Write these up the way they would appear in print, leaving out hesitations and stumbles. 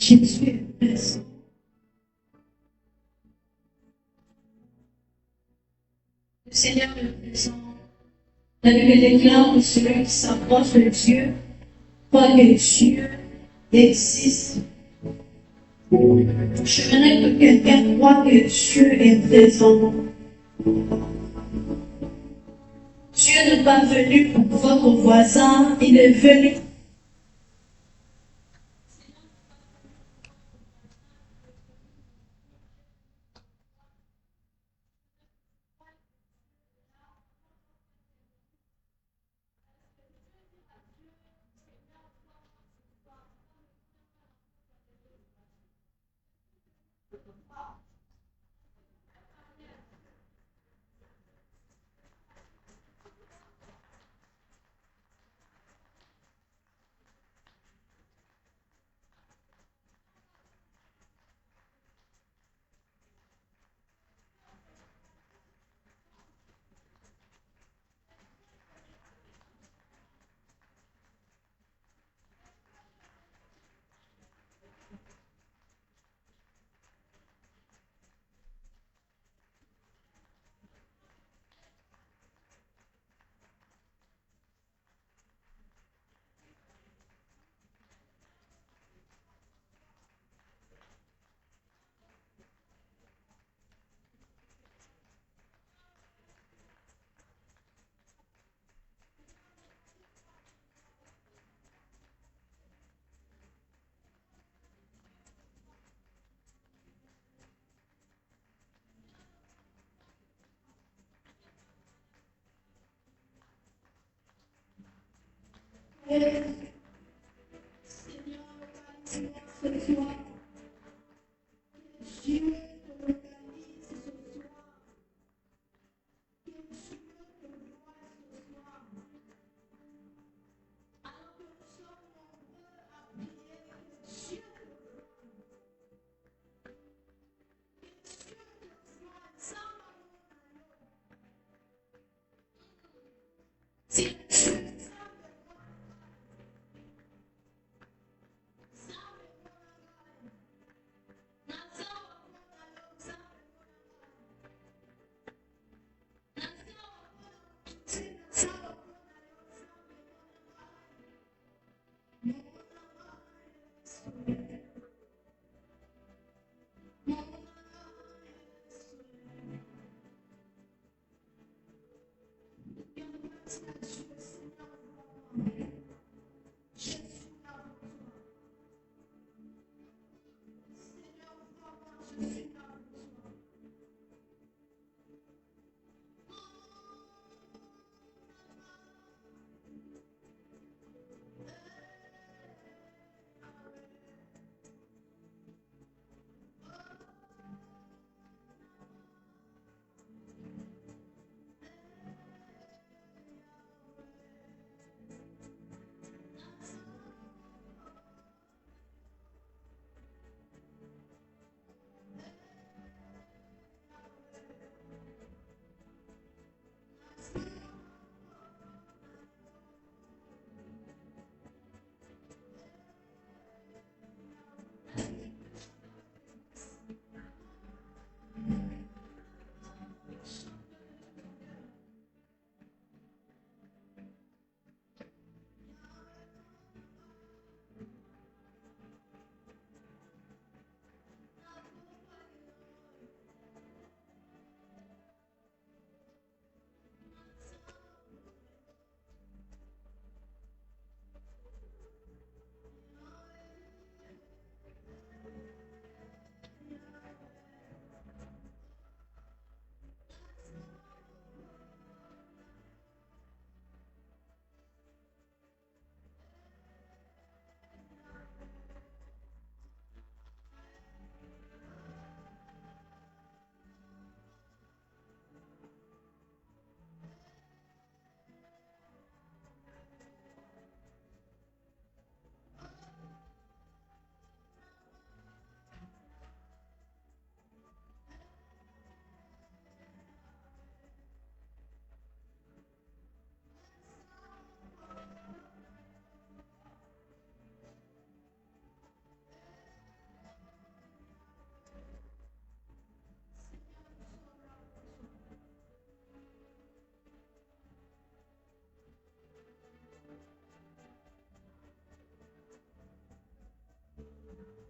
Jésus est présent. Le Seigneur est présent. La Bible déclare que celui qui s'approche de Dieu croit que Dieu existe. J'aimerais que quelqu'un croit que Dieu est présent. Dieu n'est pas venu pour votre voisin, il est venu.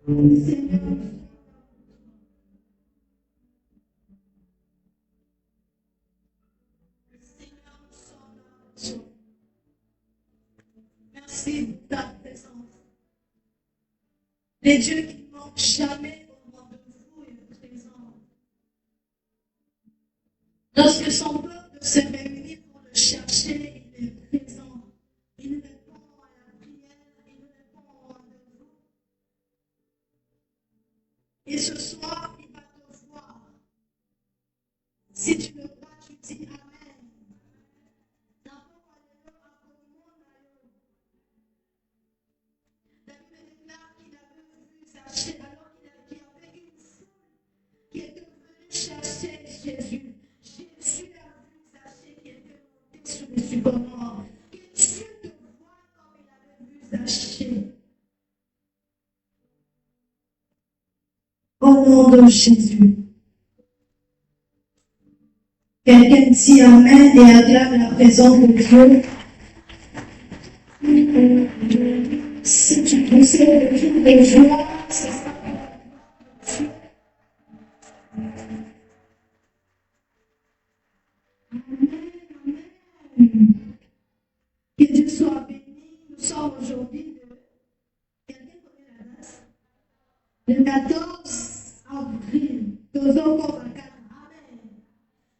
Seigneur, merci pour ta présence. Les dieux qui ne manquent jamais au moment de vous et présent. Lorsque son peuple se réunit pour le chercher, il est présent. Il répond à la prière, il répond au rendez-vous. Et ce soir, il va te voir. Si tu le crois, tu dis Amen. Alors qu'il y avait une foule qui était venue chercher Jésus. Jésus a vu Zachée qui était monté sur le sycomore. Que Dieu te voie comme il avait vu Zachée. Au nom de Jésus. Quelqu'un dit Amen et acclame la présence de Dieu. Si tu possèdes le cri de joie, c'est ça. Amen. Que Dieu soit béni. Nous sommes aujourd'hui quelqu'un connaît la date? Le 14 avril 2024. Amen.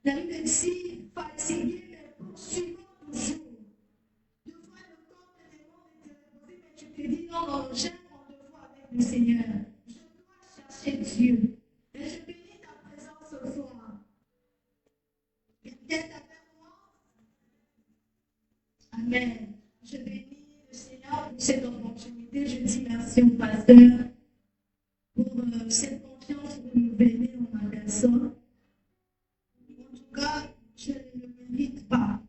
La Bible dit, fatigué, mais poursuivons toujours. Deux fois le corps de démon était reposé, mais tu te dis non, non, j'aime rendez-vous avec le Seigneur. Je dois chercher Dieu. Et je bénis ta présence ce soir. Quelqu'un avec moi? Amen. Je bénis le Seigneur pour cette opportunité. Je dis merci au pasteur pour cette confiance renouvelée en ma personne. En tout cas, je ne le mérite pas.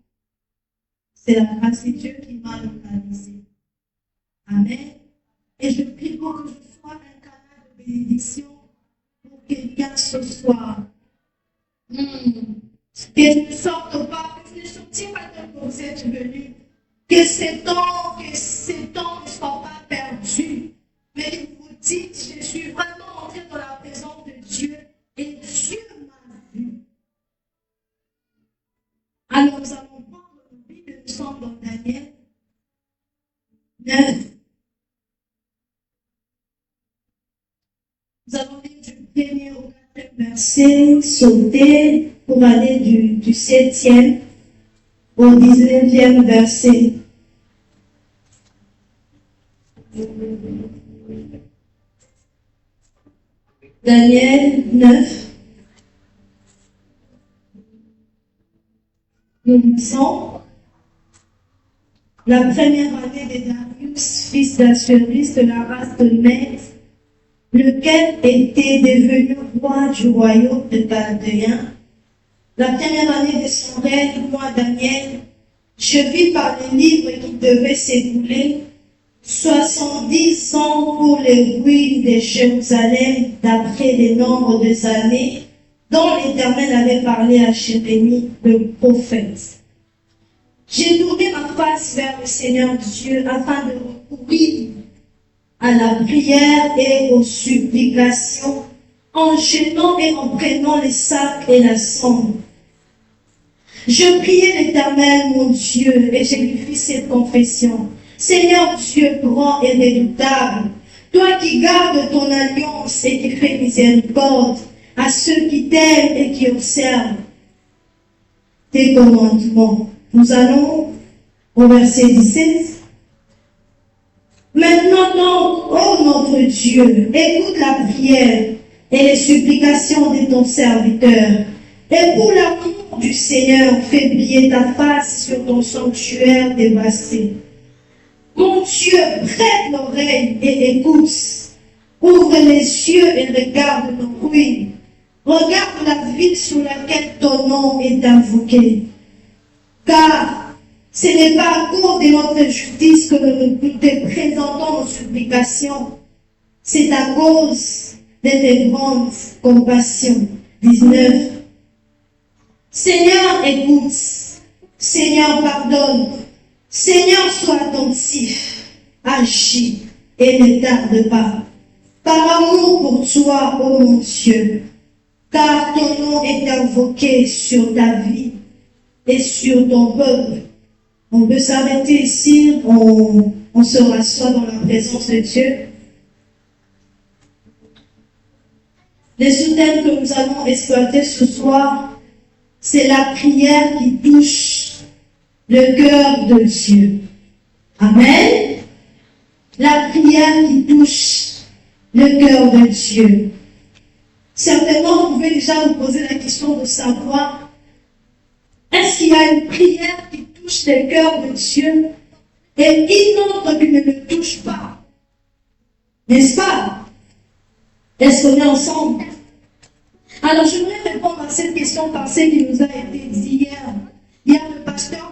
C'est la grâce de Dieu qui m'a localisé. Amen. Et je prie pour que je sois un canal de bénédiction pour quelqu'un ce soir. Que je ne sorte pas, que je ne sortis pas de vous êtes venus. Que ces temps ne soient pas perdus. Mais que vous dites, je suis vraiment entré dans la présence de Dieu et Dieu m'a vu. Alors nous allons prendre nos Bibles, nous sommes dans Daniel 9. Nous allons lire du 1er au 4e verset, sauter pour aller du 7e au 19e verset. Daniel 9. Nous lisons la première année de Darius, fils d'Assuérus de la race de Mède, lequel était devenu roi du royaume de Chaldéens. La première année de son règne, moi Daniel, je vis par les livres qui devaient s'écouler 70 ans pour les ruines de Jérusalem, d'après les nombres des années dont l'Éternel avait parlé à Jérémie, le prophète. J'ai tourné ma face vers le Seigneur Dieu afin de recourir à la prière et aux supplications, en jetant et en prenant les sacs et la cendre. Je priai l'Éternel, mon Dieu, et je lui fis cette confession. Seigneur Dieu grand et redoutable, toi qui gardes ton alliance et qui fais miséricorde à ceux qui t'aiment et qui observent tes commandements. Nous allons au verset 17. Maintenant donc, ô notre Dieu, écoute la prière et les supplications de ton serviteur. Et pour l'amour du Seigneur, fais briller ta face sur ton sanctuaire dévasté. Mon Dieu, prête l'oreille et écoute. Ouvre les yeux et regarde nos ruines. Regarde la ville sur laquelle ton nom est invoqué. Car ce n'est pas à cause de notre justice que nous te présentons nos supplications. C'est à cause de tes grandes compassions. 19. Seigneur, écoute. Seigneur, pardonne. Seigneur, sois attentif. Agis et ne tarde pas. par amour pour toi, ô mon Dieu, car ton nom est invoqué sur ta vie et sur ton peuple. On peut s'arrêter ici, on se rassoit dans la présence de Dieu. Les sous-thèmes que nous allons exploiter ce soir, c'est la prière qui touche le cœur de Dieu. Amen. La prière qui touche le cœur de Dieu. Certainement, vous pouvez déjà vous poser la question de savoir, est-ce qu'il y a une prière qui touche le cœur de Dieu et une autre qui ne le touche pas? N'est-ce pas? Est-ce qu'on est ensemble? Alors, je voudrais répondre à cette question par ce qui nous a été dit hier. Hier, le pasteur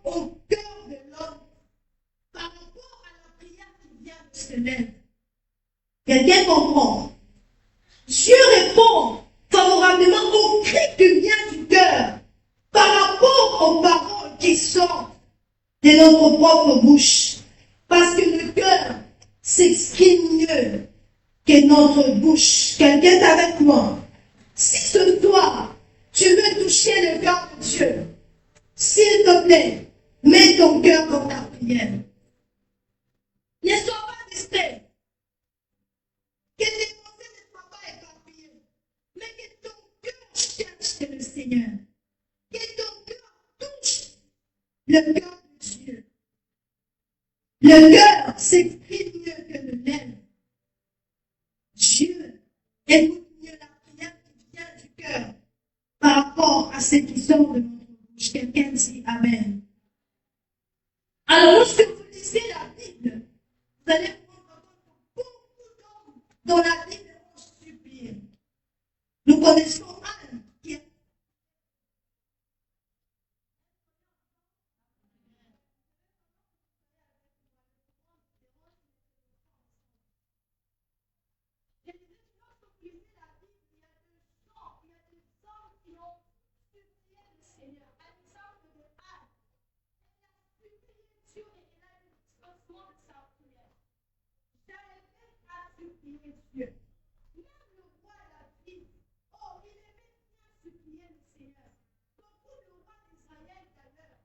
au cœur de l'homme par rapport à la prière qui vient de se lève. Quelqu'un comprend? Dieu répond favorablement au cri qui vient du cœur par rapport aux paroles qui sortent de notre propre bouche. Parce que le cœur s'exprime mieux que notre bouche. Quelqu'un est avec moi? Si ce soir, tu veux toucher le cœur de Dieu, s'il te plaît, mets ton cœur dans ta prière. Ne sois pas distrait. Que tes pensées ne soient pas éparpillées. Mais que ton cœur cherche le Seigneur. Que ton cœur touche le cœur de Dieu. Le cœur s'exprime mieux que le lèvre. Dieu écoute mieux la prière qui vient du cœur par rapport à ce qui sort de notre bouche. Quelqu'un dit Amen. Alors, lorsque vous lisez la Bible, vous allez vous rendre compte que beaucoup d'hommes dans la Bible vont subir. Nous connaissons Anne qui a Dieu. Même le roi David, oh, il aimait bien supplier le Seigneur. Beaucoup de rois d'Israël d'ailleurs,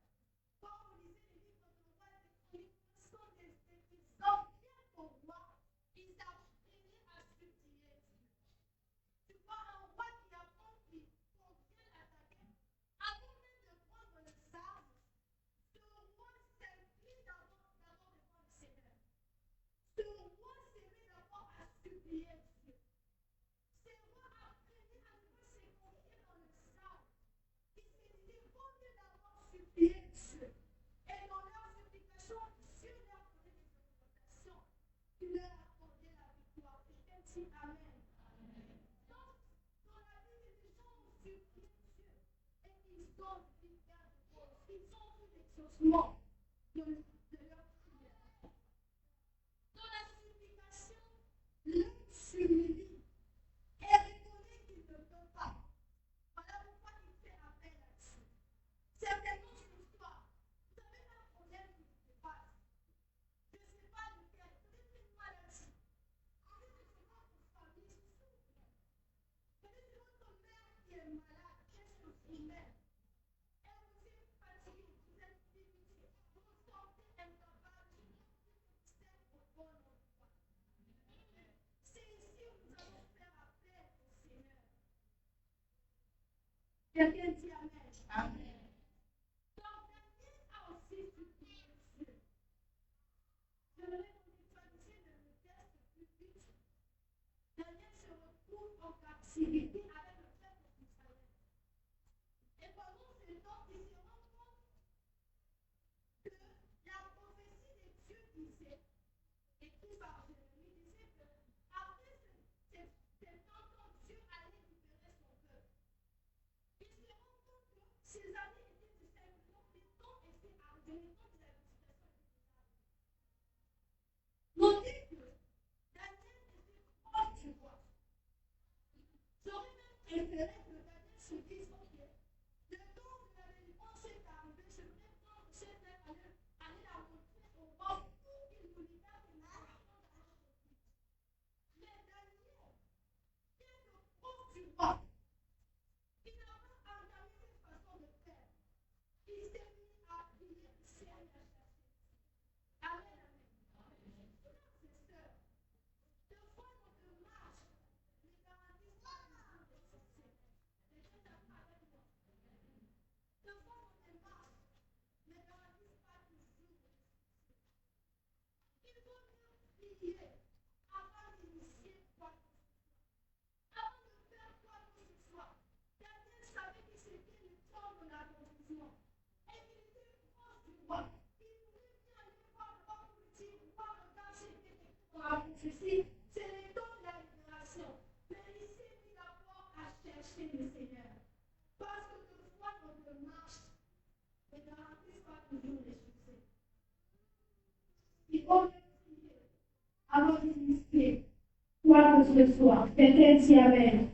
quand vous lisez les livres de roi et des chroniques, ce sont des hommes bien pour roi, ils apprenaient à supplier Dieu. Tu vois, un roi qui apprend qu'on vient l'attaquer, avant même de prendre le sabre, ce roi s'incline d'abord devant le Seigneur. Ce roi se met d'abord à Quelqu'un dit Amen. Ceci, c'est le temps de la libération. Mais il s'est mis d'abord à chercher le Seigneur. Parce que de fois, notre marche ne garantit pas toujours les succès. Il faut prier avant d'initier quoi que ce soit. Quelqu'un dit Amen.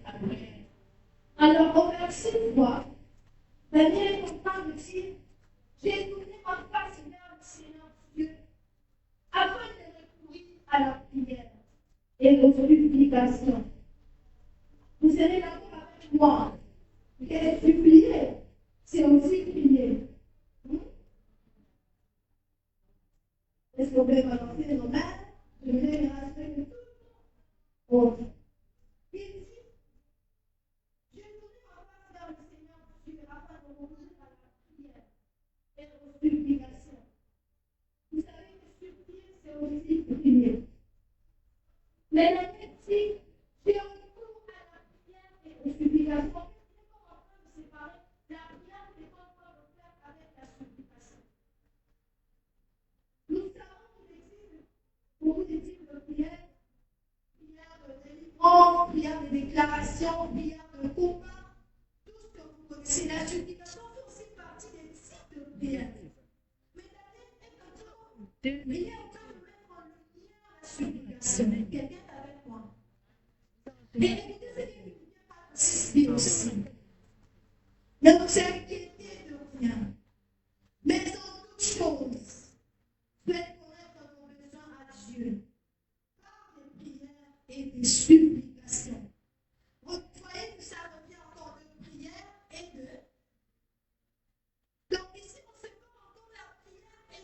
Alors, au verset 3, Daniel est en train de dire, j'ai tourné ma face vers le Seigneur Dieu afin de recourir à la prière et aux supplications. Vous serez d'accord avec moi que supplier, c'est aussi prier. Est-ce qu'on peut balancer nos mains? Je vais les rassurer tout le monde. Il dit, j'ai tourné ma face vers le Seigneur Dieu afin de recourir à la prière et aux supplications. Vous savez que supplier, c'est aussi prier. Mais la médecine, j'ai recours à la prière et aux supplications. Nous sommes en train de séparer la prière que l'on peut faire avec la supplication. Nous savons qu'il existe beaucoup de types de prières. Prière de délivrance, prière de déclaration, prière de combat. Tout ce que vous connaissez, la supplication fait aussi partie des types de prières. Mais Daniel est en train de mettre en lumière la supplication. Quelqu'un est avec moi. Et écoutez ce qui ne vient pas consister aussi. Ne vous inquiétez de rien. Mais en toute chose, faites connaître vos besoins à Dieu par des prières et des supplications. Vous voyez que ça revient encore de prière et de. Donc ici, on se parle encore de la prière et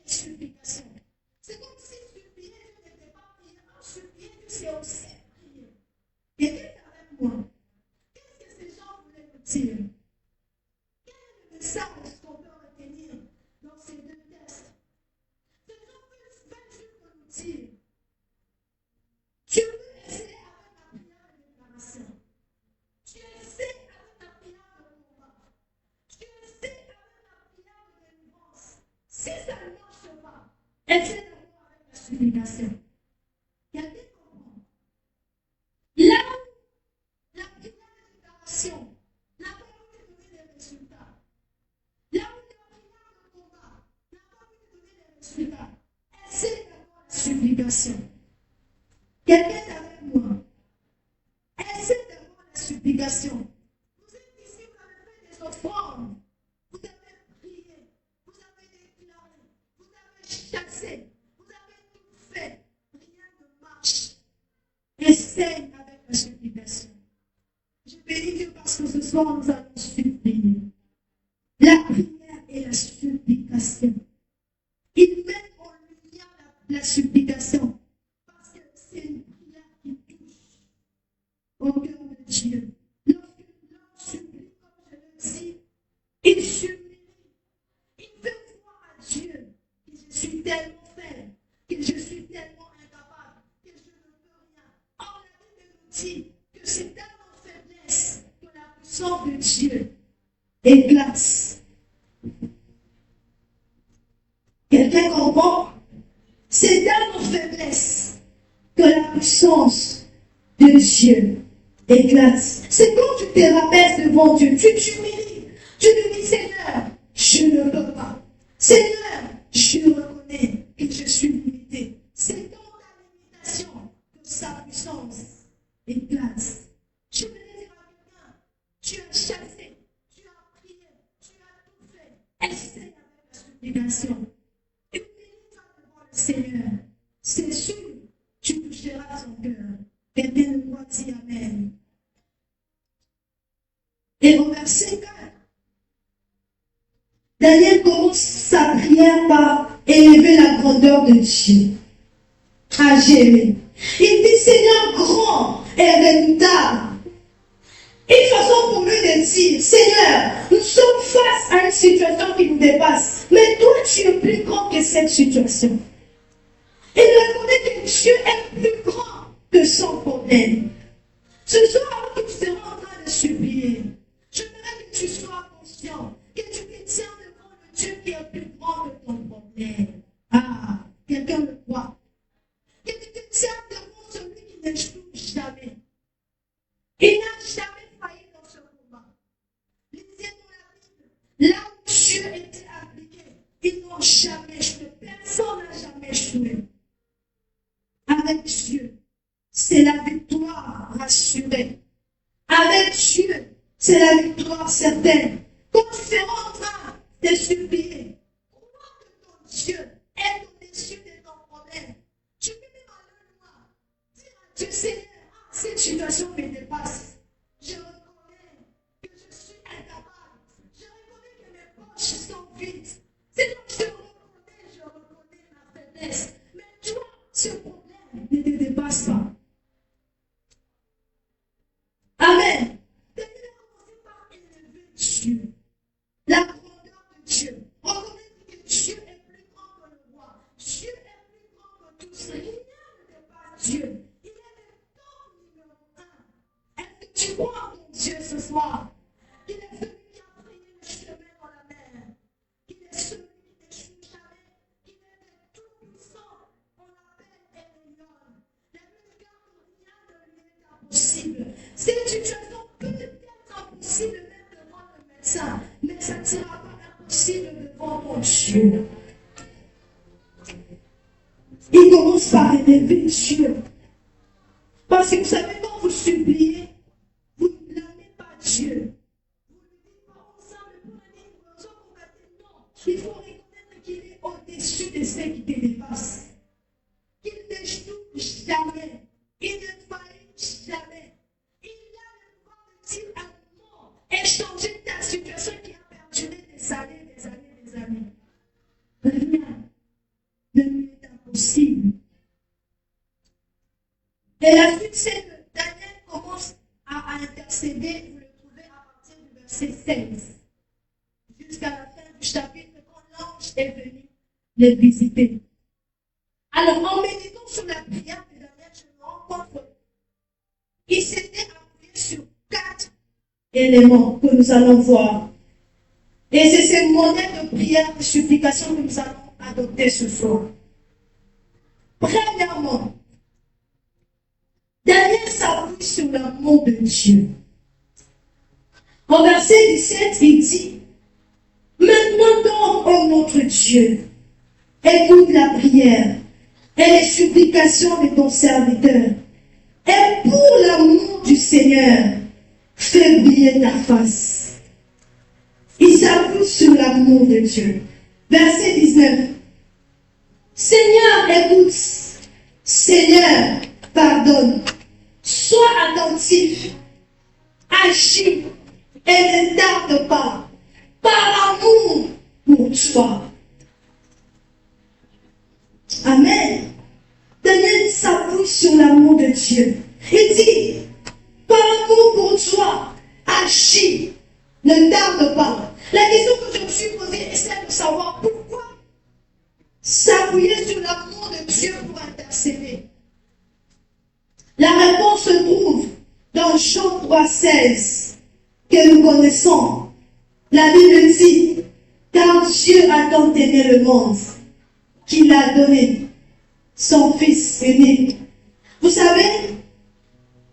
des supplications. C'est comme si supplier Dieu n'était pas prier. Non, supplier Dieu, c'est aussi prier. Quelqu'un est avec moi. Qu'est-ce que ces gens voulaient nous dire? Quel est le message qu'on peut retenir dans ces deux textes? Ces gens veulent juste nous dire. Tu peux essayer avec la prière de déclaration. Tu essaies avec la prière de combat. Tu essaies avec la prière de délivrance. Si ça ne marche pas, essaie d'abord avec la supplication. Quelqu'un comprend? Quelqu'un est avec moi. Essaie d'avoir la supplication. Vous êtes ici, vous avez fait des offrandes. Vous avez prié. Vous avez déclaré. Vous avez chassé. Vous avez tout fait. Rien ne marche. Essaye avec la supplication. Je bénis Dieu parce que ce soir nous allons supplier. La prière et la supplication. Il met en lumière la supplication parce que c'est une prière qui touche au cœur de Dieu. Lorsque l'homme supplie, comme je le dis, il s'humilie. Il veut voir à Dieu que je suis tellement faible, que je suis tellement incapable, que je ne peux rien. Or, la Bible nous dit que c'est dans nos faiblesses que la puissance de Dieu éclate. Quelqu'un comprend? C'est dans nos faiblesses que la puissance de Dieu éclate. C'est quand tu te rabaisses devant Dieu, tu t'humilies, tu lui dis Seigneur, je ne peux pas. Seigneur, je reconnais que je suis limité. C'est dans ta limitation que sa puissance éclate. Je vais dire à quelqu'un, tu as chassé, tu as prié, tu as tout fait. Essaye avec la supplication. Humilie-toi devant le Seigneur. C'est sûr, tu toucheras son cœur. Quelqu'un le croit, dit Amen. Et au verset 4, Daniel commence sa prière par élever la grandeur de Dieu à Jérémie. Il dit Seigneur grand et redoutable. Une façon pour lui de dire Seigneur, nous sommes face à une situation qui nous dépasse, mais toi tu es plus grand que cette situation. Il reconnaît que Dieu est plus grand que son problème. Ce soir, où tu seras en train de supplier, j'aimerais que tu sois conscient que tu te tiens devant le Dieu qui est plus grand que ton problème. Ah, quelqu'un le croit. Que tu te tiens devant celui qui n'échoue jamais. Il n'a jamais failli dans ce combat. Lisez dans la Bible, là où Dieu était appliqué, ils n'ont jamais échoué. Personne n'a jamais échoué. Avec Dieu, c'est la victoire rassurée. Avec Dieu, c'est la victoire certaine. Quand tu seras en train de supplier, crois que ton Dieu est au-dessus de ton problème. Tu peux même aller dire à Dieu, Seigneur, cette situation me dépasse. Je reconnais que je suis incapable. Je reconnais que mes poches sont vides. Seigneur, je reconnais ma faiblesse. Mais toi, ce problème ne te dépasse pas. Amen. Daniel a commencé par élever Dieu. La grandeur de Dieu. Reconnaître que Dieu est plus grand que le roi. Dieu est plus grand que tous. Rien ne dépasse Dieu. Il est le top numéro 1. Est-ce que tu crois en ton Dieu ce soir? Il est celui qui a frayé le chemin dans la mer. Il est celui qui n'échoue jamais. Il est le tout-puissant. On l'appelle Elion. La Bible déclare que rien ne lui est impossible. Cette situation peut être impossible même devant le médecin, mais ça ne sera pas impossible devant mon Dieu. Il commence par élever Dieu. Parce que vous savez, quand vous suppliez, vous ne blâmez pas Dieu. Vous ne dites pas ensemble pour une raison combative. Non, il faut reconnaître qu'il est au-dessus de ce qui te dépasse. Qu'il n'échoue jamais. Il ne faillit jamais. Il a le pouvoir de dire à mort et changer ta situation qui a perduré des années, des années, des années. Rien ne lui est impossible. Et la suite, c'est que Daniel commence à intercéder, vous le trouvez à partir du verset 16, jusqu'à la fin du chapitre, quand l'ange est venu les visiter. Alors, en méditant sur la prière de Daniel, je me rends compte qu'il s'était appuyé sur 4 éléments que nous allons voir. Et c'est ces modèles de prière, de supplication que nous allons adopter ce soir. Premièrement, Daniel s'appuie sur l'amour de Dieu. En verset 17, il dit, maintenant donc, ô notre Dieu, écoute la prière et les supplications de ton serviteur Seigneur, fais briller ta face. Il s'appuie sur l'amour de Dieu. Verset 19. Seigneur, écoute. Seigneur, pardonne. Sois attentif. Agis et ne tarde pas. Par amour pour toi. Amen. Daniel s'appuie sur l'amour de Dieu. Il dit, par amour pour toi, agis, ne tarde pas. La question que je me suis posée est celle de savoir pourquoi s'appuyer sur l'amour de Dieu pour intercéder. La réponse se trouve dans Jean 3,16 que nous connaissons. La Bible dit, car Dieu a tant aimé le monde qu'il a donné son Fils unique. Vous savez,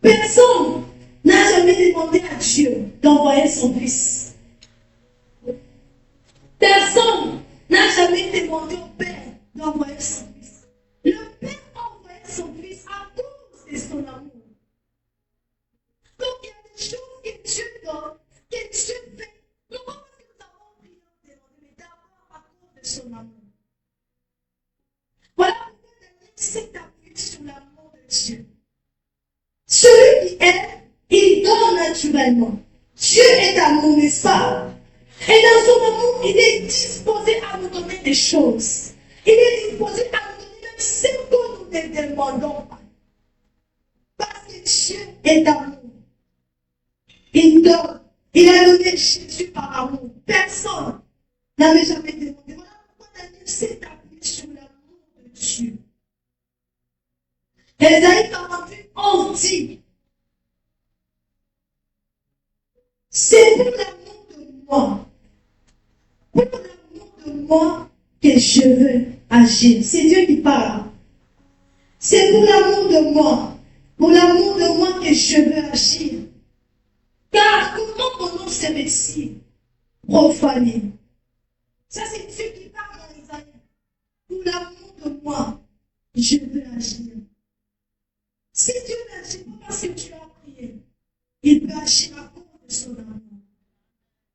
personne n'a jamais demandé à Dieu d'envoyer son Fils. Personne n'a jamais demandé au Père d'envoyer son Fils. Le Père a envoyé son Fils à cause de son amour. Donc il y a des choses que Dieu donne, que Dieu fait, non pas parce que nous avons prié ou demandé, mais d'abord à cause de son amour. Voilà pourquoi Daniel s'est appuyé sur l'amour de Dieu. Celui qui aime, il donne naturellement. Dieu est amour, n'est-ce pas? Et dans son amour, il est disposé à nous donner des choses. Il est disposé à nous donner même ce que nous ne demandons pas. Parce que Dieu est amour. Il donne. Il a donné Jésus par amour. Personne n'avait jamais demandé. Voilà pourquoi Daniel s'est appuyé sur l'amour de Dieu. Ésaïe 48, 11 dit, c'est pour l'amour de moi. Pour l'amour de moi que je veux agir. C'est Dieu qui parle. C'est pour l'amour de moi. Pour l'amour de moi que je veux agir. Car comment mon nom serait-il profané? Ça c'est Dieu qui parle dans Isaïe. Pour l'amour de moi, je veux agir. Si Dieu n'agit pas parce que tu as prié, il peut agir à cause de son amour.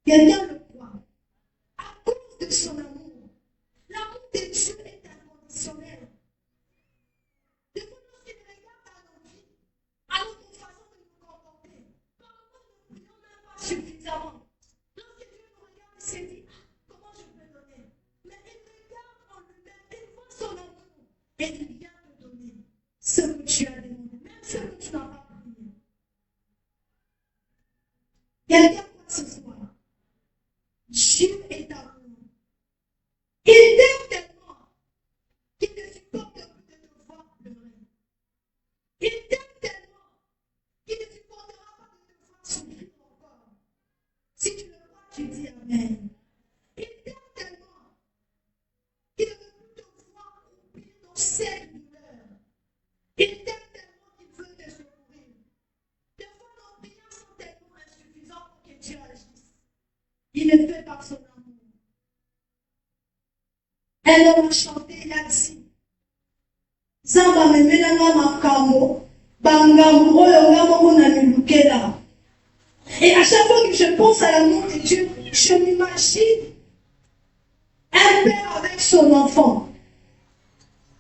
Quelqu'un le croit. À cause de son amour. L'amour de Dieu est inconditionnel. Des fois, lorsqu'il regarde à nos vies, à notre façon de nous comporter, parfois nous ne prions même pas suffisamment. Lorsque Dieu nous regarde, il se dit, comment je peux donner? Mais il regarde en lui-même, il voit son amour et il vient te donner ce que tu as demandé, même ce que tu n'as pas prié. Quelqu'un croit ce soir. Dieu est amour. Il t'aime tellement qu'il ne supporte plus de te voir pleurer. Il t'aime tellement qu'il ne supportera pas de te voir souffrir encore. Si tu le crois, tu dis Amen. Il t'aime tellement qu'il ne veut plus te voir croupir dans cette douleur. Il t'aime tellement qu'il veut te secourir. Des fois, nos prières sont tellement insuffisantes pour que Dieu agisse. Il le fait par son amour. Elle a chanté, elle a dit, Zamba me menanga makamo, bangambo oyo ngamo na milukela. Et à chaque fois que je pense à l'amour de Dieu, je m'imagine un père avec son enfant.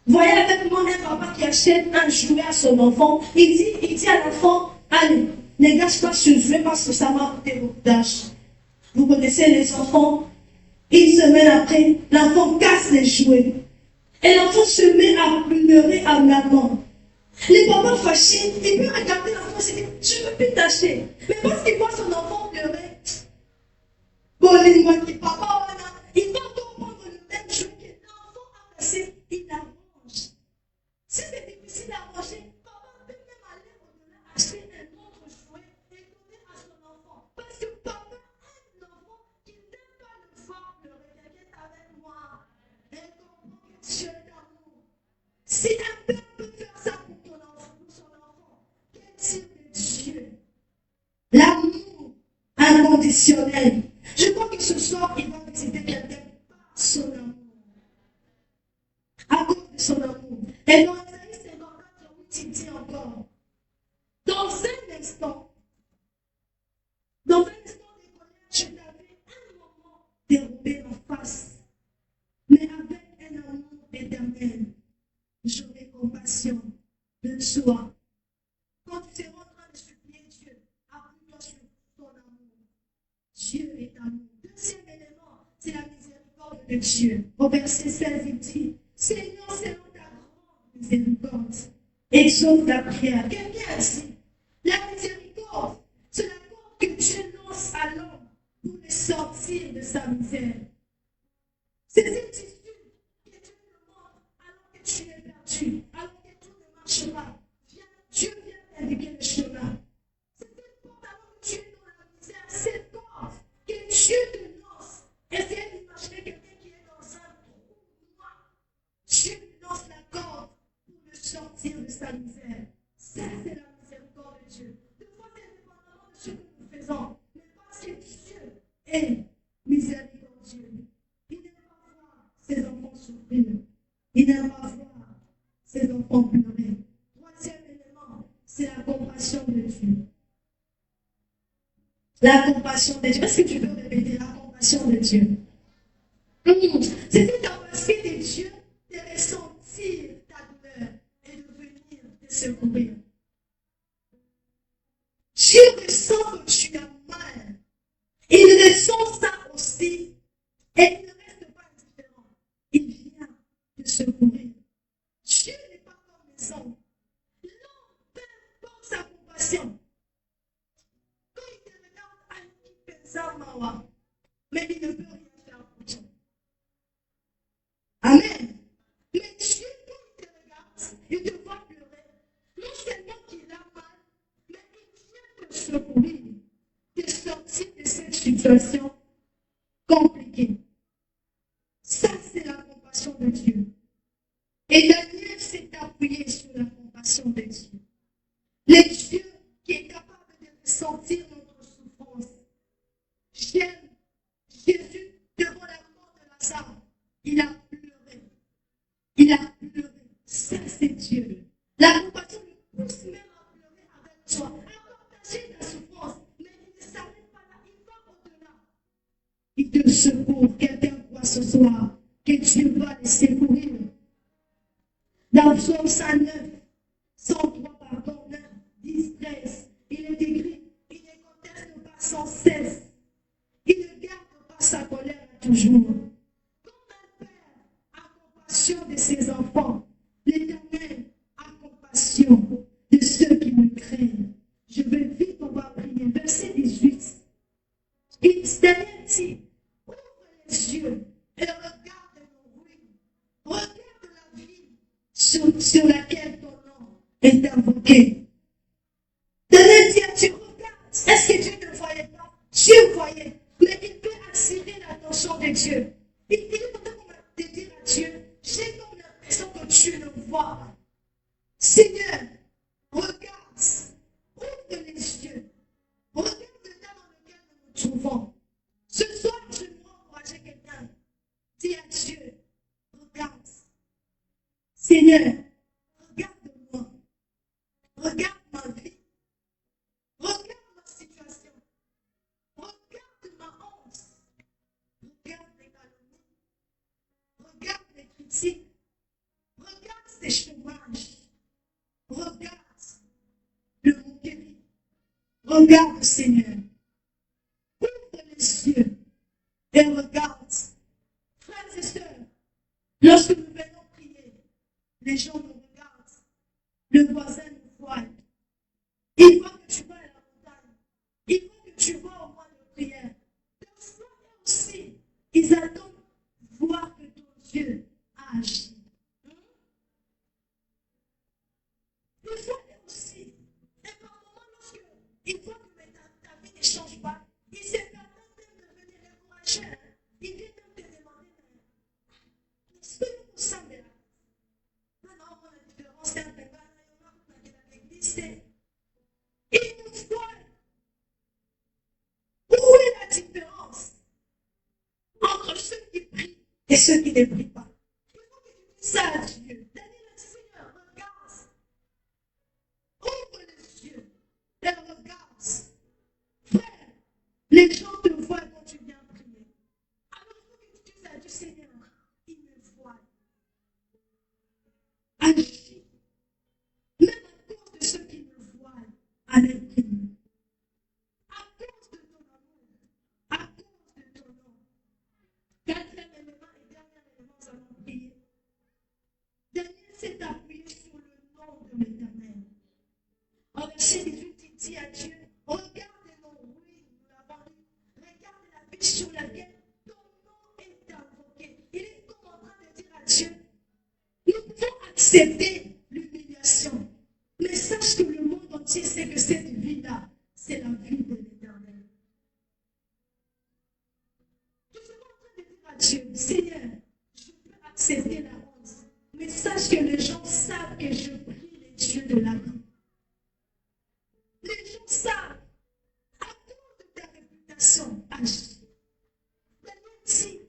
Voyez avec moi un papa qui achète un jouet à son enfant. Il dit à l'enfant, allez, ne gâche pas ce jouet parce que ça m'a coûté beaucoup d'argent. Vous connaissez les enfants, une semaine après, l'enfant casse les jouets. Et l'enfant se met à pleurer à maman. Les papas fâchés, il peut regarder l'enfant et se dire, je ne peux plus t'acheter. Mais parce qu'il voit son enfant pleurer, papa, il va comprendre le même jouet que l'enfant a cassé, il arrange. Si c'est difficile à arranger, papa peut même aller au-delà, acheter un autre jouet et donner à son enfant. Parce que papa aime l'enfant qui n'aime pas le voir pleurer. Quelqu'un est avec moi. Et comprend que Dieu est d'amour. Si un père peut faire ça pour ton enfant, pour son enfant, quel type de Dieu? L'amour inconditionnel. Je crois que ce soir, il va visiter quelqu'un par son amour. À cause de son amour. Et dans Isaïe 54, il dit encore, dans un instant, de Dieu. Au verset 16, il dit, Seigneur, selon ta grande miséricorde, exauce la prière. Quelqu'un a dit, la miséricorde, c'est la corde que Dieu lance à l'homme pour le sortir de sa misère. C'est cette issue que Dieu demande alors que tu es perdu, alors que tout ne marche pas. Dieu vient t'indiquer le chemin. C'est cette porte alors que tu es dans la misère, cette corde que Dieu te lance. Essayez d'imaginer quelqu'un qui est dans un trou noir. Dieu lui lance la corde pour le sortir de sa misère. Ça, c'est la miséricorde de Dieu. Des fois, c'est indépendamment de ce que nous faisons, mais parce que Dieu est miséricordieux. Il n'aime pas voir ses enfants souffrir. Il n'aime pas voir ses enfants pleurer. Troisième élément, c'est la compassion de Dieu. La compassion de Dieu. Est-ce que tu peux répéter la compassion de Dieu? C'est cette capacité de Dieu de ressentir ta douleur et de venir te secourir. Dieu ressent que tu as mal. Il ressent ça aussi. Et il ne reste pas indifférent. Il vient te secourir. Dieu n'est pas comme les hommes. L'homme perd par sa compassion. Quand il te regarde, il pense à Mawa. Mais il ne peut rien faire pour toi. Amen. Mais Dieu, quand il te regarde, il te voit pleurer. Non seulement qu'il a mal, mais il vient te secourir, te sortir de cette situation compliquée. Ça, c'est la compassion de Dieu. Et Daniel s'est appuyé sur la compassion de Dieu. Le Dieu qui est capable de ressentir notre souffrance. J'aime Jésus devant la mort de Lazare. Il a pleuré. Il a pleuré. Ça, c'est Dieu. La compassion le pousse même à pleurer avec toi, à partager ta souffrance. Mais il ne s'arrête pas là. Il va au-delà. Il te secourt. Quelqu'un croit ce soir que Dieu va le secourir. Dans Psaume 109, 103, pardon, 9, 10, 13, il est écrit, il ne conteste pas sans cesse. Il ne garde pas sa colère toujours. Comme un père a compassion de ses enfants, l'Éternel a compassion de ceux qui me craignent. Je vais vite, on va prier. Verset 18. Daniel dit, ouvre les yeux et regarde nos ruines. Regarde la vie sur laquelle ton nom est invoqué. Daniel dit à Dieu, regarde, est-ce que Dieu ne voyait pas? Dieu voyait, mais il peut attirer l'attention de Dieu. Il est en train de dire à Dieu, j'ai comme l'impression que tu ne vois pas. Seigneur, regarde, ouvre les yeux, regarde l'état dans lequel nous nous trouvons. Ce soir, je veux encourager quelqu'un. Dis à Dieu, regarde. Seigneur, regarde-moi. Regarde ma vie. Regarde ma situation. Regarde ma honte. Regarde mes calomnies. Regarde mes critiques. Regarde ces chômages. Regarde le moquerie. Regarde, Seigneur. Ouvre les yeux et regarde. Frères et sœurs, lorsque nous venons prier, les gens nous regardent. Le voisin nous voit. Il voit que tu vas à la montagne. Il voit que tu vas au mois de prière. Parfois aussi, ils attendent voir que ton Dieu a agi. Parfois aussi, et par moment, lorsque il voit que ta vie ne change pas, il se permet même de venir encourager. Il vient même te demander, est-ce que nous sommes là? Non, la différence, c'est un peu l'église, c'est il nous voit. Où est la différence entre ceux qui prient et ceux qui ne prient pas? Il faut que tu dises ça à Dieu. Daniel a dit, Seigneur, regarde. Ouvre les yeux et regarde. Frère, les gens te voient quand tu viens prier. Alors il faut que tu dises à Dieu, Seigneur, il me voit. Agis. Même à cause de ceux qui me voient à l'intime. À cause de ton amour. À cause de ton nom. Quatrième élément Au verset 18, il dit à Dieu, regarde-nous, oui, nous l'avons lu, regarde la vie sur laquelle ton nom est invoqué. Il est comme en train de dire à Dieu, nous pouvons accepter l'humiliation, mais sache que le monde entier sait que cette vie-là, c'est la vie de l'Éternel. Je suis en train de dire à Dieu, Seigneur, je peux accepter la honte, mais sache que les gens savent que je prie les dieux de la vie. Les gens savent, à cause de ta réputation, agis. Daniel dit,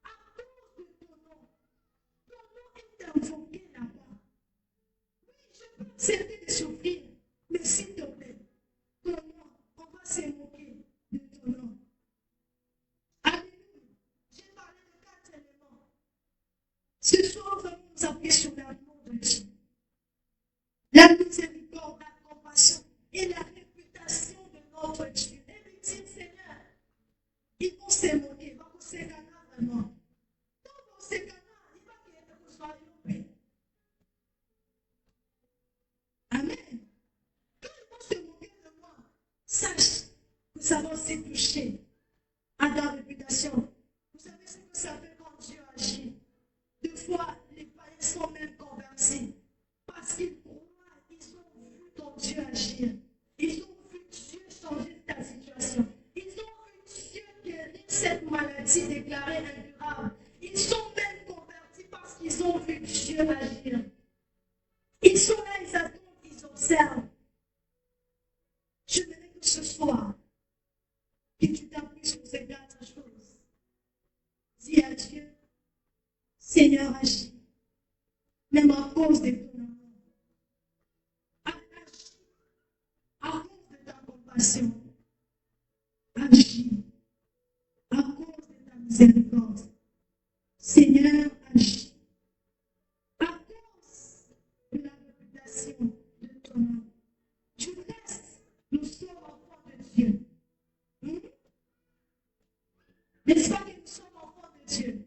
à cause de ton nom est invoqué là-bas. Oui, je peux accepter de souffrir, mais s'il te plaît, ton nom, on va se moquer de ton nom. Alléluia. J'ai parlé de 4 éléments. Ce soir, nous allons nous appuyer sur l'amour de Dieu. La miséricorde, la compassion et la réputation de notre Dieu. Et lui dire, Seigneur, ils vont se moquer, ils vont se gagner vraiment. Donc, on se gagne, il va que vous soyez en paix. Amen. Quand ils vont se moquer de moi, sache que ça va se toucher à ta réputation. Vous savez ce que ça fait quand Dieu agit. Deux fois, les païens sont même convertis. Parce qu'ils croient, ils ont vu ton Dieu agir. Ils ont vu Dieu changer ta situation. Ils ont vu Dieu guérir cette maladie déclarée incurable. Ils sont même convertis parce qu'ils ont vu Dieu agir. Ils sont là, ils attendent, ils observent. Je voudrais que ce soir, que tu t'appuies sur ces 4 choses. Dis à Dieu, Seigneur, agis, même à cause de ton amour. Agis à cause de ta compassion. Agis à cause de ta miséricorde. Seigneur, agis à cause de la réputation de ton nom. Tu restes, nous sommes enfants de Dieu. N'est-ce pas que nous sommes enfants de Dieu?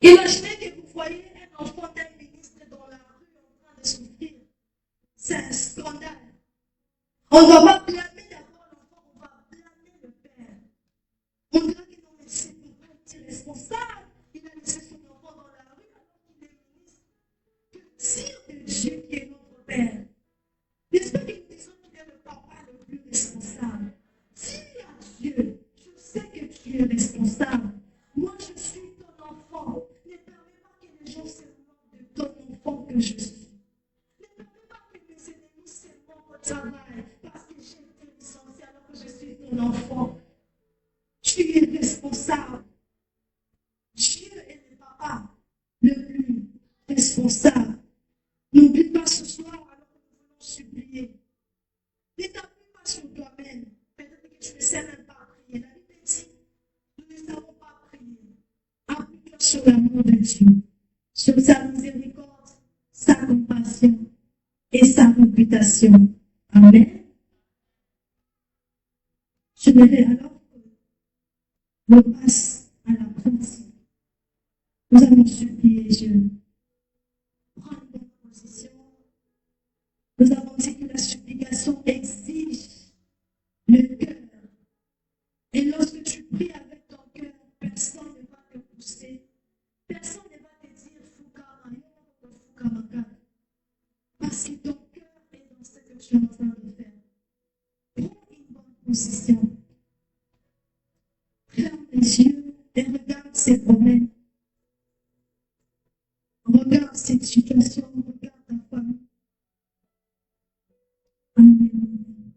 Imaginez que vous voyez un enfant d'un ministre dans la rue en train de souffrir. C'est un scandale. On ne va pas blâmer d'abord l'enfant, on va blâmer le père. On dira que non, mais c'est papa qui est responsable. Il a laissé son enfant dans la rue alors qu'il est ministre. Que dire de Dieu qui est notre père? N'est-ce pas que nous disons qu'il est le papa le plus responsable? Dis à Dieu, je sais que tu es responsable. Moi, je suis ton enfant. Ne permets pas que les gens se moquent de ton enfant que je suis. Ne permets pas que mes ennemis se moquent au travail parce que j'ai été licencié alors que je suis ton enfant. Tu es responsable. Dieu est le papa le plus responsable. N'oublie pas ce soir alors que nous voulons supplier. Ne t'appuie pas sur toi-même. Peut-être que tu ne sais même pas prier. La Bible dit, nous ne savons pas prier. Appuie-toi sur l'amour de Dieu, sur sa miséricorde, sa compassion et sa réputation. Amen. Je voudrais alors que l'on passe à la pratique. Nous allons supplier Dieu. Prends une bonne position. Nous avons dit que la supplication exige le cœur. Et lorsque tu pries avec ton cœur, personne ne va te pousser. Personne ne va te dire Foukamaka. Parce que ton cœur est dans ce que tu es en train de faire. Prends une bonne position. Ferme les yeux et regarde ces problèmes. Regarde cette situation, regarde ta famille. Amen.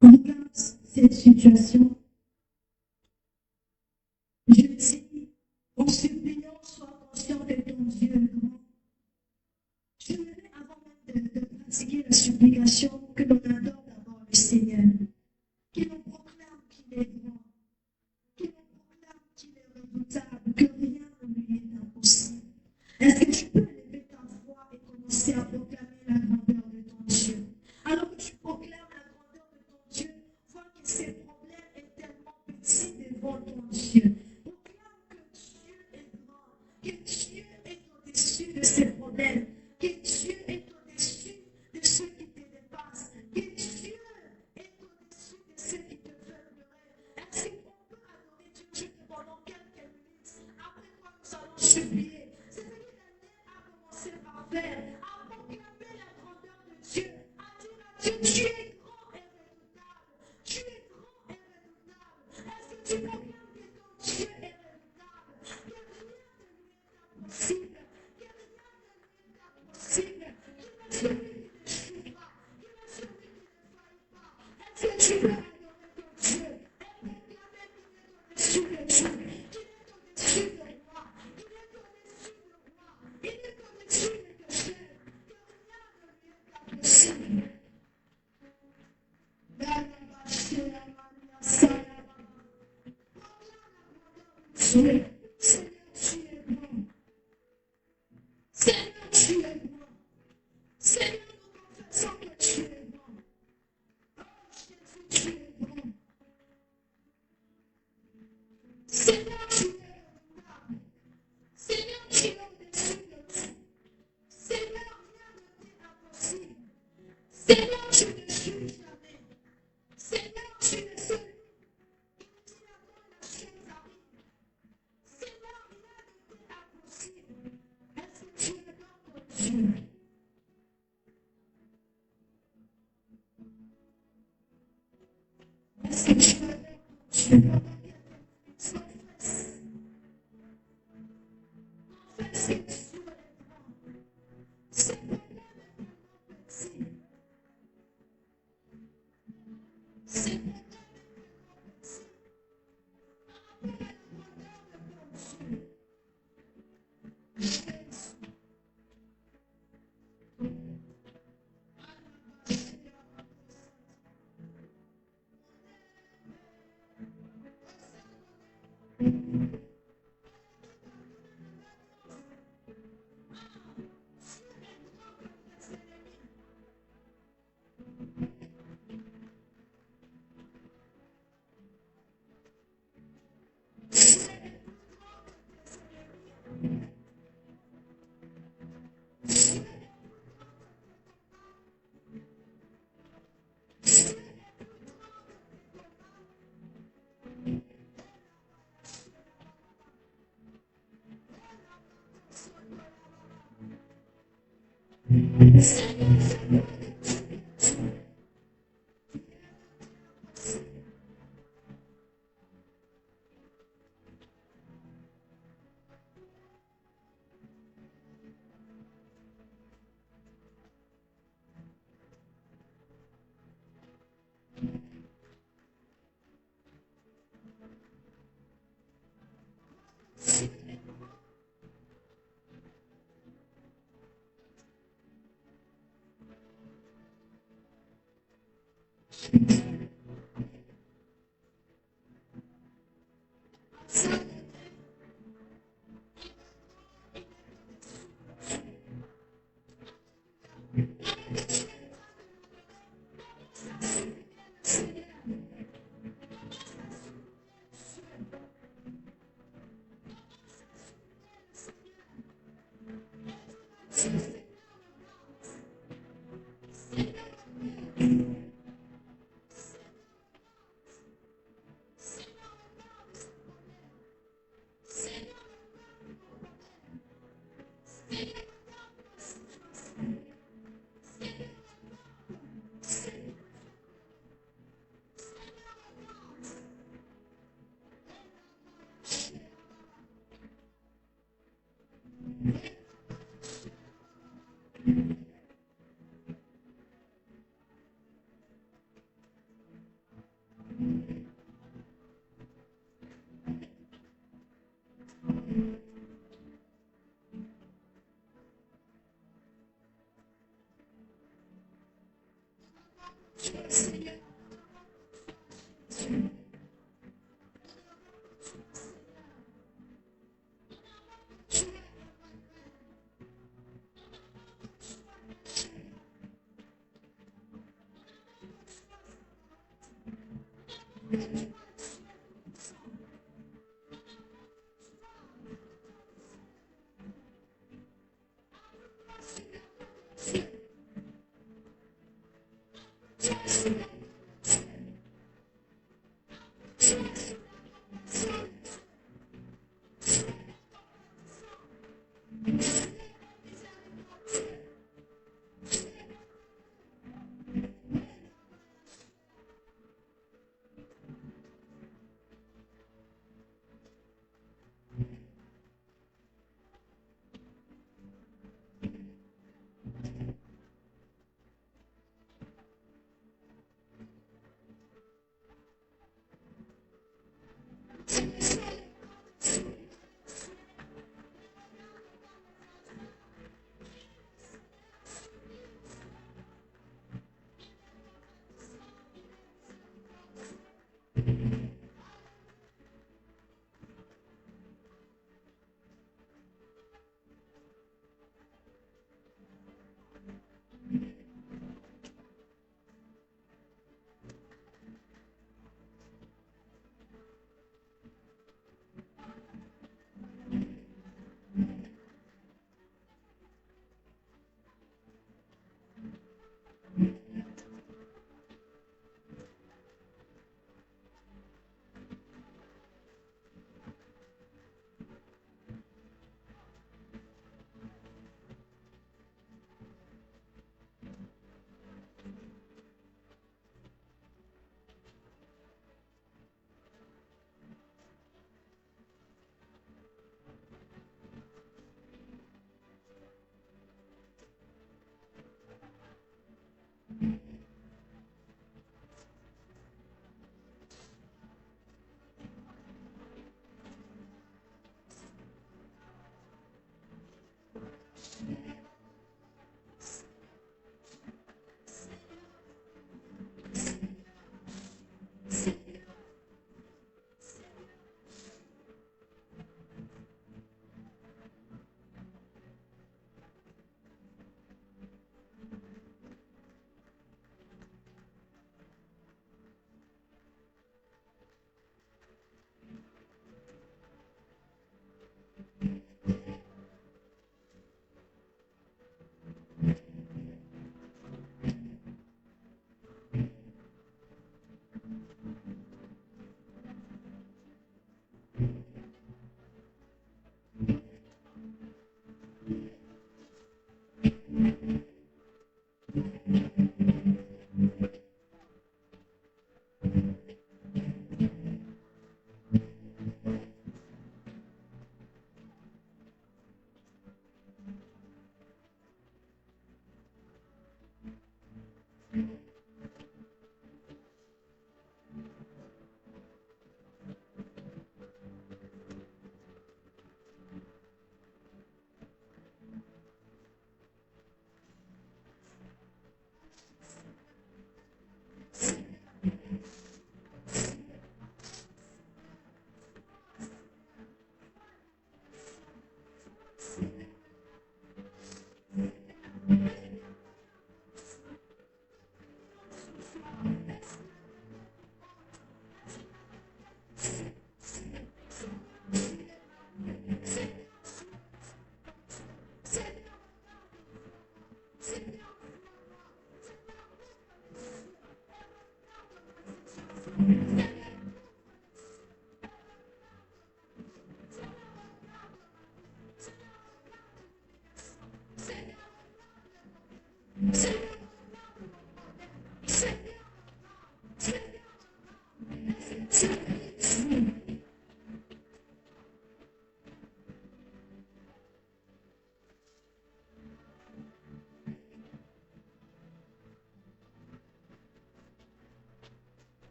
Regarde cette situation. Je dis, en suppliant, sois conscient que ton Dieu est grand. Je voudrais, avant même de pratiquer la supplication, que l'on adore d'abord le Seigneur, que l'on proclame qu'il est grand, que l'on proclame qu'il est redoutable, que rien ne lui est impossible. Est-ce que tu peux lever ta voix et commencer à proclamer la grandeur de ton Dieu? Alors que tu proclames la grandeur de ton Dieu, vois que ces problèmes est tellement petit devant ton Dieu. Proclame que Dieu est grand, que Dieu est au-dessus de ces problèmes, que Dieu est au-dessus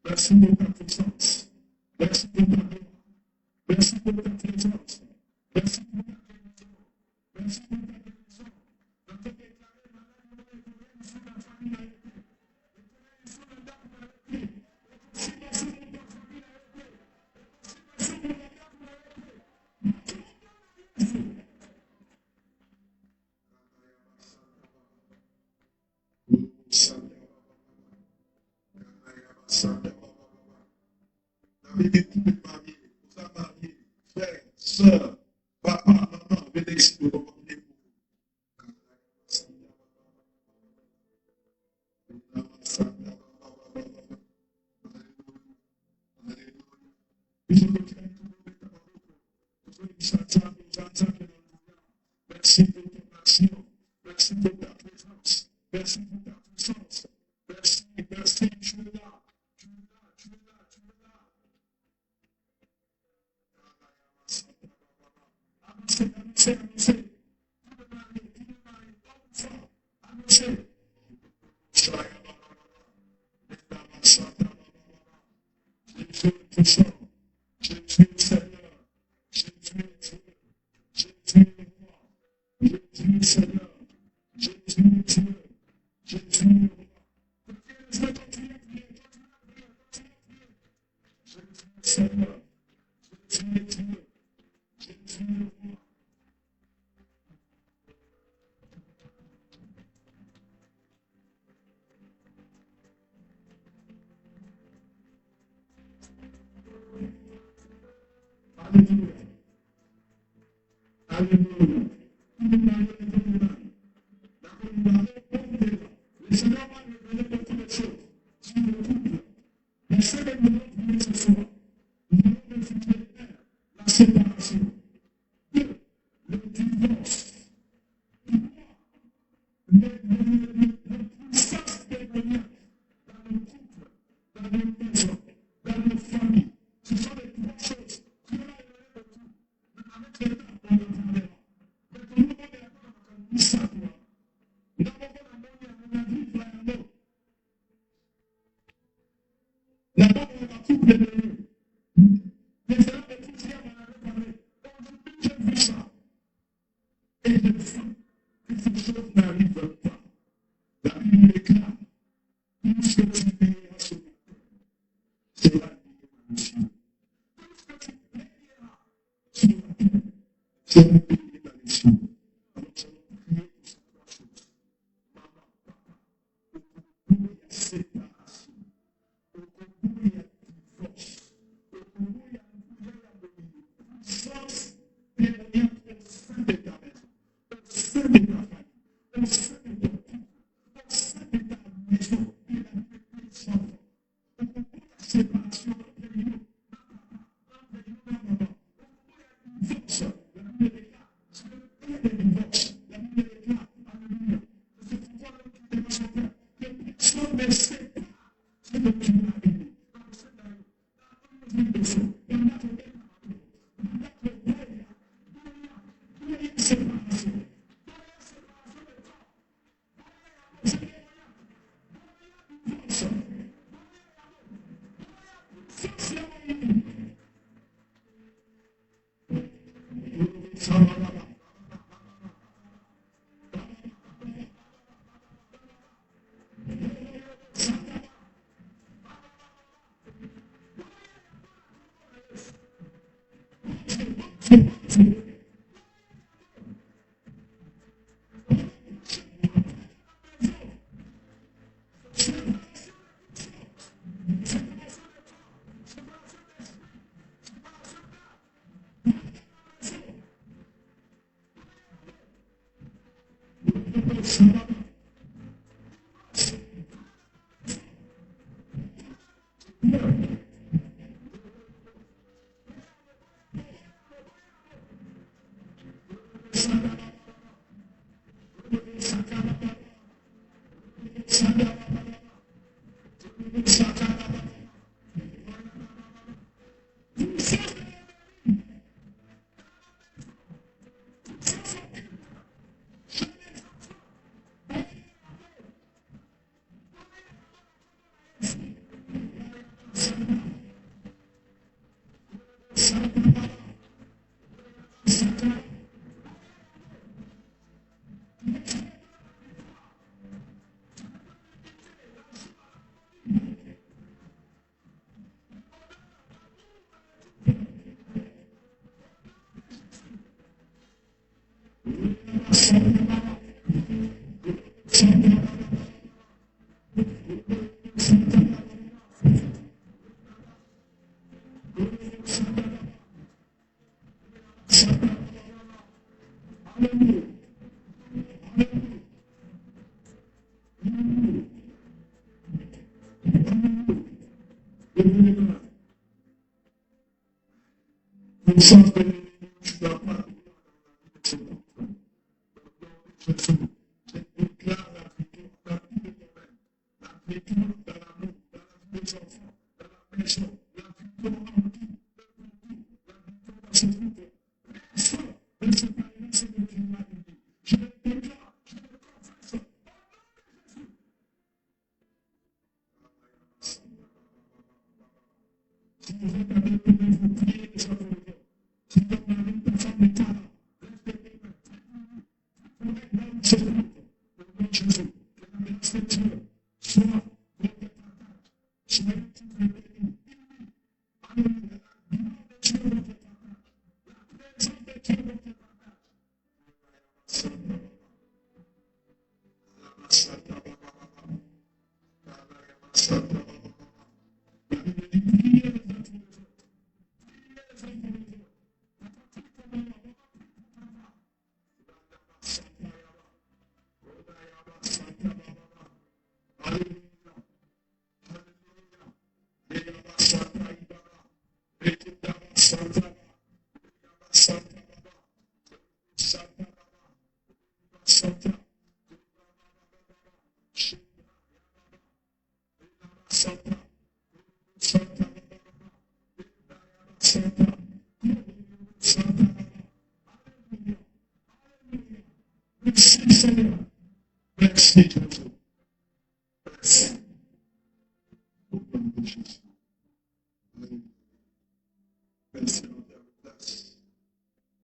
Merci pour ta puissance. Merci pour ta gloire. Merci pour ta présence. Merci pour ta guérison. Merci pour ta guérison. Je te déclare malade, et sur la famille a été. Et sur la dame a été. Et sur ta famille a été. Et sur la dame a été. David est tout marié, vous a marié, frère, soeur, papa, maman, venez ici pour demander pour merci pour ton action, merci pour ta présence, merci pour ta puissance, merci, merci, tu es là, tu es là, tu es là, tu es là. Annoncez, annoncez. Annoncez. Jésus est puissant. Jésus est Seigneur. Jésus est Dieu. Jésus est roi. Jésus est Seigneur. Jésus est Dieu. Jésus est roi. Continuez à prier, Jésus est Seigneur. Jésus est Dieu. Jésus est roi. Alléluia. Alléluia. Le Seigneur m'a révélé beaucoup de choses sur le couple. Mais ce que nous devons prier ce soir, nous devons réfugier la séparation, deux, le divorce, trois, le puissance démoniaque dans le couple, dans les maisons, dans les familles. Ce sont les trois choses qui ont révélé le tout. Mais avec le temps, on le parlera. Mais pour nous, on est d'accord avec un ça, toi. Nous avons la vie, frère. D'abord, on va couple de nous. Les gens de tout hier, on avait parlé. Aujourd'hui, j'ai vu ça. Et je vois que ces choses n'arrivent pas. La Bible déclare, tout ce que tu payeras sur la terre sera payé par les cieux. Tout ce que tu payeras sur la terre sera payé par les cieux. Alors, nous allons prier pour ces trois choses. Maman, papa, au bout, il y a séparation. Au bout, il y a divorce. Merci, Seigneur.